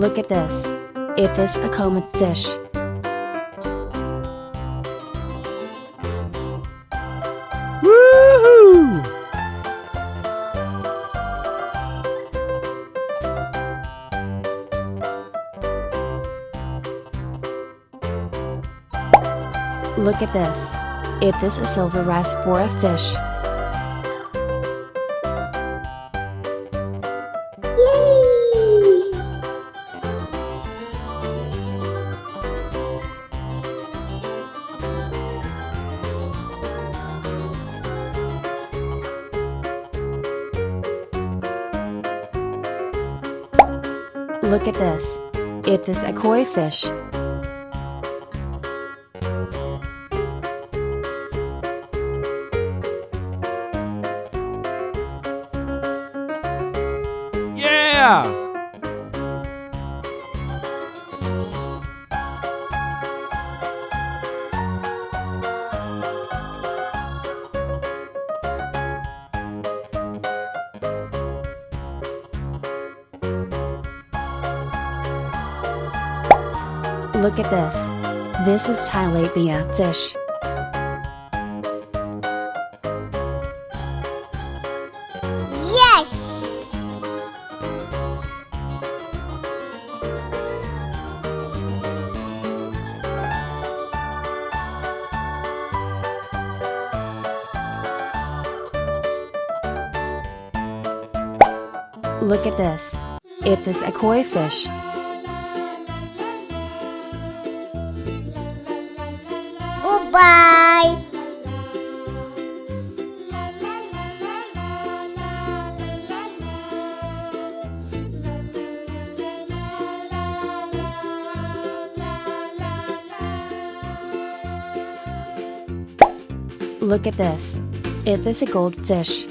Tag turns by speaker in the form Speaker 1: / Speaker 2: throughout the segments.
Speaker 1: Look at this. Is this a common fish?
Speaker 2: Woohoo!
Speaker 1: Look at this. Is this a silver raspora fish? Look at this. Is this a koi fish?
Speaker 2: Yeah!
Speaker 1: Look at this. This is tilapia fish.
Speaker 3: Yes!
Speaker 1: Look at this. Is this a koi fish?
Speaker 3: Goodbye!
Speaker 1: Look at this. Is this a goldfish?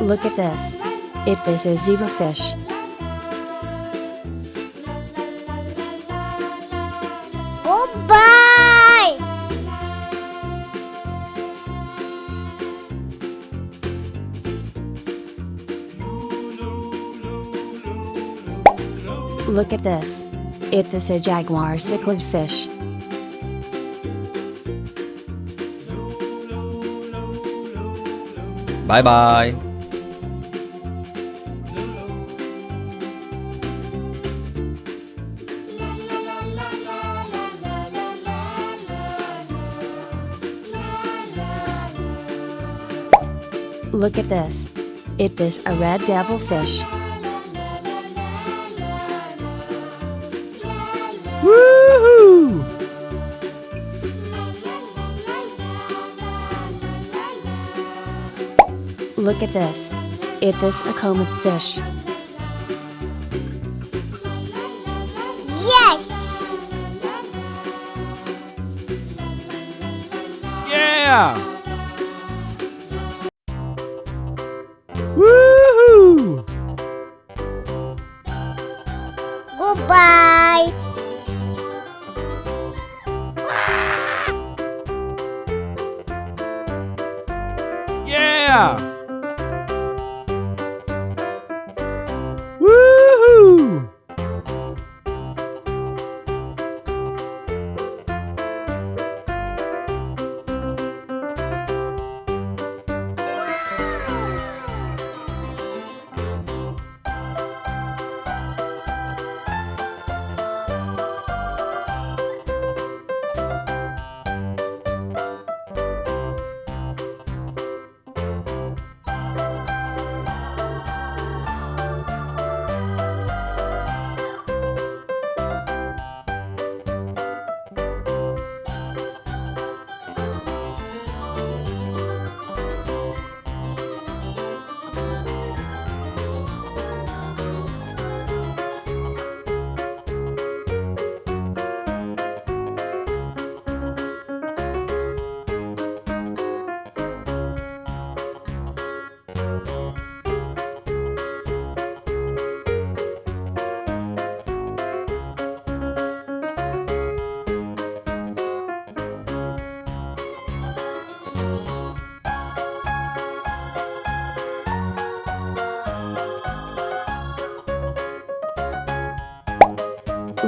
Speaker 1: Look at this. Is this a zebrafish?
Speaker 3: Goodbye!
Speaker 1: Look at this. Is this a jaguar cichlid fish?
Speaker 4: Bye bye.
Speaker 1: Look at this. Is this a red devilfish?
Speaker 2: Woohoo!
Speaker 1: Look at this. Is this a common fish?
Speaker 3: Yes!
Speaker 2: Yeah! Woohoo!
Speaker 3: Goodbye!
Speaker 2: Yeah! Woohoo!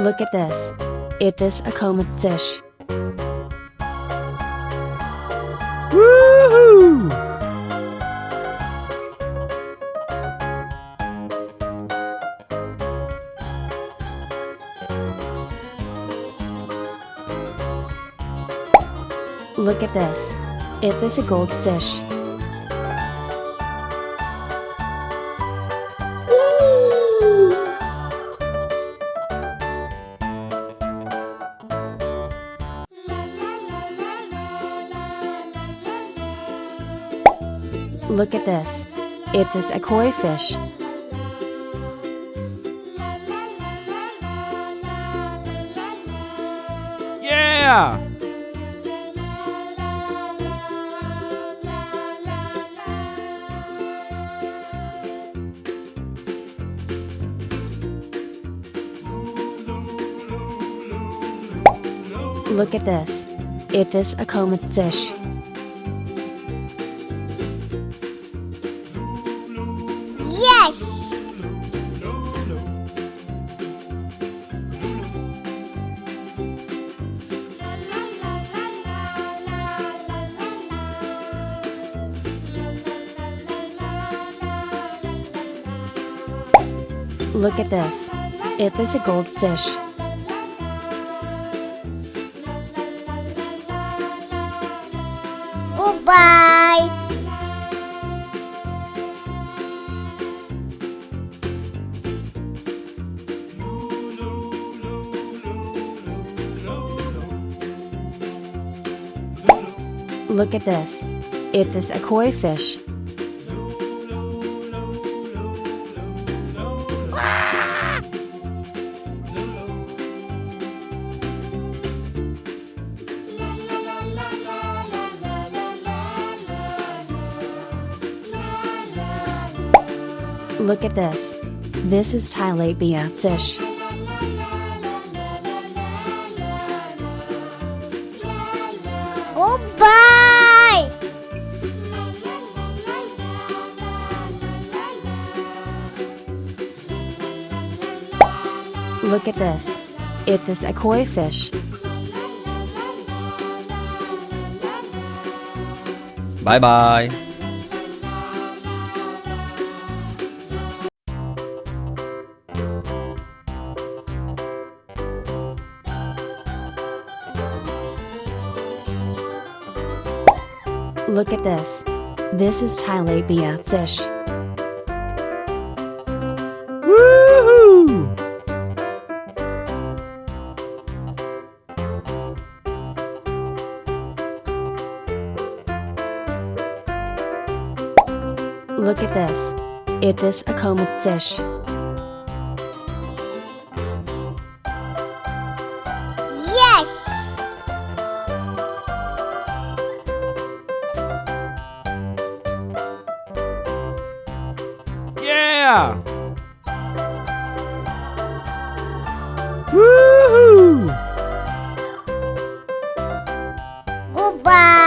Speaker 1: Look at this. It is a comet fish.
Speaker 2: Woohoo!
Speaker 1: Look at this. It is a goldfish. Look at this. It is a koi fish.
Speaker 2: Yeah!
Speaker 1: Look at this. It is a comet fish.
Speaker 3: Yes!
Speaker 1: Look at this. It is a goldfish.
Speaker 3: Goodbye!
Speaker 1: Look at this. It is a koi fish. Look at this. This is tilapia fish.
Speaker 3: Goodbye!
Speaker 1: Look at this. It is a koi fish.
Speaker 4: Bye bye.
Speaker 1: Look at this. This is tilapia fish.
Speaker 2: Woohoo!
Speaker 1: Look at this. It is a comet fish.
Speaker 3: Yes!
Speaker 2: Yeah! Woohoo!
Speaker 3: Goodbye!